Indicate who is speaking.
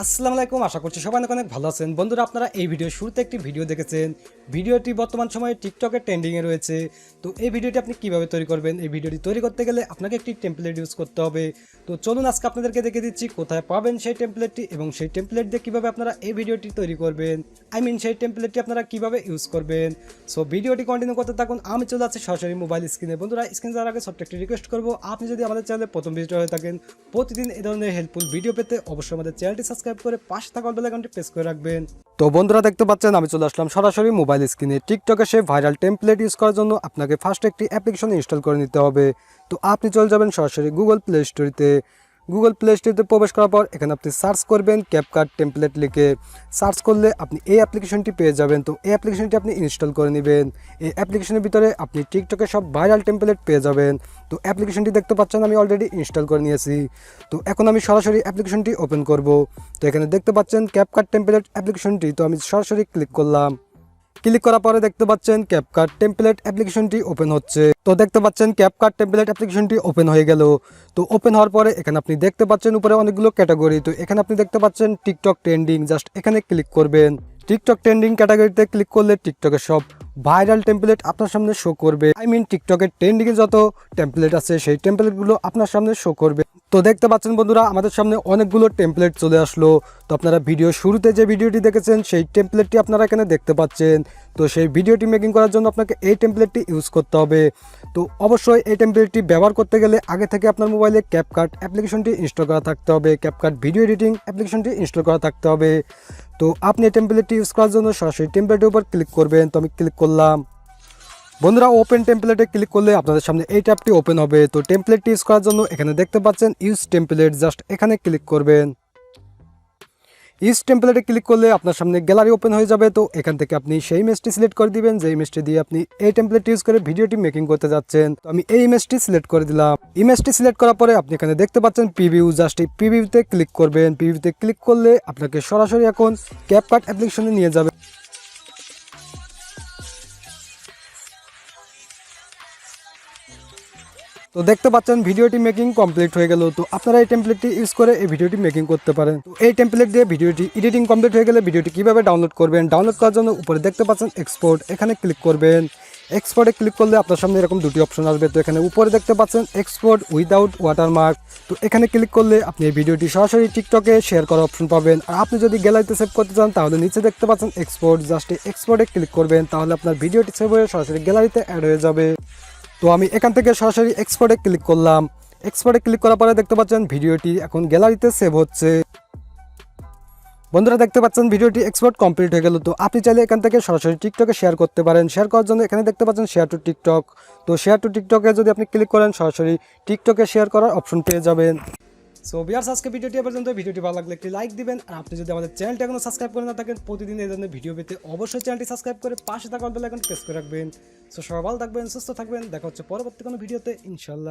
Speaker 1: আসসালামু আলাইকুম, আশা করছি সবাই অনেক ভালো আছেন। বন্ধুরা, আপনারা এই ভিডিওর শুরুতে একটি ভিডিও দেখেছেন। ভিডিওটি বর্তমান সময়ে টিকটকে ট্রেন্ডিংয়ে রয়েছে। তো এই ভিডিওটি আপনি কিভাবে তৈরি করবেন, এই ভিডিওটি তৈরি করতে গেলে আপনাকে একটি টেমপ্লেট ইউজ করতে হবে। তো চলুন আজকে আপনাদেরকে দেখে দিচ্ছি কোথায় পাবেন সেই টেমপ্লেটটি এবং সেই টেমপ্লেট দিয়ে কীভাবে আপনারা এই ভিডিওটি তৈরি করবেন, সেই টেমপ্লেটটি আপনারা কীভাবে ইউজ করবেন। সো ভিডিওটি কন্টিনিউ করতে থাকুন। আমি চলে যাচ্ছি সরাসরি মোবাইল স্ক্রিনে। বন্ধুরা, স্ক্রিন যাওয়ার আগে ছোট্ট একটি রিকোয়েস্ট করবো, আপনি যদি আমাদের চ্যানেলে প্রথম ভিজিটর হয়ে থাকেন, প্রতিদিন এই ধরনের হেল্পফুল ভিডিও পেতে অবশ্যই আমাদের চ্যানেলটি সাবস্ক্রাইব করে পাশে থাকা বেল আইকনটি প্রেস করে রাখবেন। তো বন্ধুরা, দেখতে পাচ্ছেন আমি চলে আসলাম সরাসরি মোবাইল স্ক্রিনে। টিকটকে সে ভাইরাল টেমপ্লেট ইউজ করার জন্য আপনাকে ফার্স্ট একটি অ্যাপ্লিকেশন ইনস্টল করে নিতে হবে। তো আপনি চলে যাবেন সরাসরি গুগল প্লে স্টোরিতে। গুগল প্লে স্টোরিতে প্রবেশ করার পর এখানে আপনি সার্চ করবেন ক্যাপকাট টেমপ্লেট লিখে। সার্চ করলে আপনি এই অ্যাপ্লিকেশনটি পেয়ে যাবেন। তো এই অ্যাপ্লিকেশনটি আপনি ইনস্টল করে নেবেন। এই অ্যাপ্লিকেশনের ভিতরে আপনি টিকটকে সব ভাইরাল টেমপ্লেট পেয়ে যাবেন। তো অ্যাপ্লিকেশনটি দেখতে পাচ্ছেন আমি অলরেডি ইনস্টল করে নিয়েছি। তো এখন আমি সরাসরি অ্যাপ্লিকেশনটি ওপেন করব। তো এখানে দেখতে পাচ্ছেন ক্যাপকাট টেমপ্লেট অ্যাপ্লিকেশনটি। তো আমি সরাসরি ক্লিক করলাম। ক্লিক করার পরে দেখতে পাচ্ছেন ক্যাপকাট টেমপ্লেট অ্যাপ্লিকেশনটি ওপেন হচ্ছে। তো দেখতে পাচ্ছেন ক্যাপকাট টেমপ্লেট অ্যাপ্লিকেশনটি ওপেন হয়ে গেল। তো ওপেন হওয়ার পরে এখানে আপনি দেখতে পাচ্ছেন উপরে অনেকগুলো ক্যাটাগরি। তো এখানে আপনি দেখতে পাচ্ছেন টিকটক ট্রেন্ডিং, জাস্ট এখানে ক্লিক করবেন। টিকটক ট্রেন্ডিং ক্যাটাগরিতে ক্লিক করলে টিকটকের সব ভাইরাল টেমপ্লেট আপনার সামনে শো করবে। টিকটকের ট্রেন্ডিংয়ে যত টেমপ্লেট আছে সেই টেমপ্লেটগুলো আপনার সামনে শো করবে। তো দেখতে পাচ্ছেন বন্ধুরা, আমাদের সামনে অনেকগুলো টেমপ্লেট চলে আসলো। তো আপনারা ভিডিও শুরুতে যে ভিডিওটি দেখেছেন সেই টেমপ্লেটটি আপনারা এখানে দেখতে পাচ্ছেন। তো সেই ভিডিওটি মেকিং করার জন্য আপনাকে এই টেমপ্লেটটি ইউজ করতে হবে। তো অবশ্যই এই টেমপ্লেটটি ব্যবহার করতে গেলে আগে থেকে আপনার মোবাইলে ক্যাপকাট অ্যাপ্লিকেশনটি ইনস্টল করা থাকতে হবে। ক্যাপকাট ভিডিও এডিটিং অ্যাপ্লিকেশনটি ইনস্টল করা থাকতে হবে। তো আপনি এই টেমপ্লেটটি ইউজ করার জন্য সরাসরি টেমপ্লেটের উপর ক্লিক করবেন। তো আমি ক্লিক করলাম। বন্ধুরা, ওপেন টেমপ্লেটে ক্লিক করলে আপনাদের সামনে এই ট্যাবটি ওপেন হবে। তো টেমপ্লেটটি ইউজ করার জন্য এখানে দেখতে পাচ্ছেন ইউজ টেমপ্লেট, জাস্ট এখানে ক্লিক করবেন। ইউজ টেমপ্লেটে ক্লিক করলে আপনার সামনে গ্যালারি ওপেন হয়ে যাবে। তো এখান থেকে আপনি সেই ইমেজটি সিলেক্ট করে দিবেন যে ইমেজটি দিয়ে আপনি এই টেমপ্লেট ইউজ করে ভিডিওটি মেকিং করতে যাচ্ছেন। তো আমি এই ইমেজটি সিলেক্ট করে দিলাম। ইমেজটি সিলেক্ট করার পরে আপনি এখানে দেখতে পাচ্ছেন প্রিভিউ, জাস্ট এই প্রিভিউতে ক্লিক করবেন। প্রিভিউতে ক্লিক করলে আপনাকে সরাসরি এখন ক্যাপকাট অ্যাপ্লিকেশনে নিয়ে যাবে। তো দেখতে পাচ্ছেন ভিডিওটি মেকিং কমপ্লিট হয়ে গেল। তো আপনারা এই টেমপ্লেটটি ইউজ করে এই ভিডিওটি মেকিং করতে পারেন। তো এই টেমপ্লেট দিয়ে ভিডিওটি এডিটিং কমপ্লিট হয়ে গেলে ভিডিওটি কিভাবে ডাউনলোড করবেন, ডাউনলোড করার জন্য উপরে দেখতে পাচ্ছেন এক্সপোর্ট, এখানে ক্লিক করবেন। এক্সপোর্টে ক্লিক করলে আপনার সামনে এরকম দুটি অপশন আসবে। তো এখানে উপরে দেখতে পাচ্ছেন এক্সপোর্ট উইদাউট ওয়াটারমার্ক। তো এখানে ক্লিক করলে আপনি এই ভিডিওটি সরাসরি টিকটকে শেয়ার করার অপশন পাবেন। আর আপনি যদি গ্যালারিতে সেভ করতে চান তাহলে নিচে দেখতে পাচ্ছেন এক্সপোর্ট, জাস্ট এক্সপোর্টে ক্লিক করবেন। তাহলে আপনার ভিডিওটি সেভ হয়ে সরাসরি গ্যালারিতে অ্যাড হয়ে যাবে। তো আমি এখান থেকে সরাসরি এক্সপোর্টে ক্লিক করলাম। এক্সপোর্টে ক্লিক করার পরে দেখতে পাচ্ছেন ভিডিওটি এখন গ্যালারিতে সেভ হচ্ছে। বন্ধুরা, দেখতে পাচ্ছেন ভিডিওটি এক্সপোর্ট কমপ্লিট হয়ে গেল। তো আপনি চাইলে এখান থেকে সরাসরি টিকটকে শেয়ার করতে পারেন। শেয়ার করার জন্য এখানে দেখতে পাচ্ছেন শেয়ার টু টিকটক। তো শেয়ার টু টিকটকে যদি আপনি ক্লিক করেন সরাসরি টিকটকে শেয়ার করার অপশন পেয়ে যাবেন। সো ভিউয়ার্স, আজকে ভিডিওটি পর্যন্ত। ভিডিওটি ভালো লাগলে একটি লাইক দিবেন। আর আপনি যদি আমাদের চ্যানেলটি এখনো সাবস্ক্রাইব করে না থাকেন, প্রতিদিন এই ধরনের ভিডিও পেতে অবশ্যই চ্যানেলটি সাবস্ক্রাইব করে পাশে থাকা বেল আইকন প্রেস করে রাখবেন। সো সবাই ভালো থাকবেন, সুস্থ থাকবেন। দেখা হচ্ছে পরবর্তী কোনো ভিডিওতে ইনশাল্লাহ।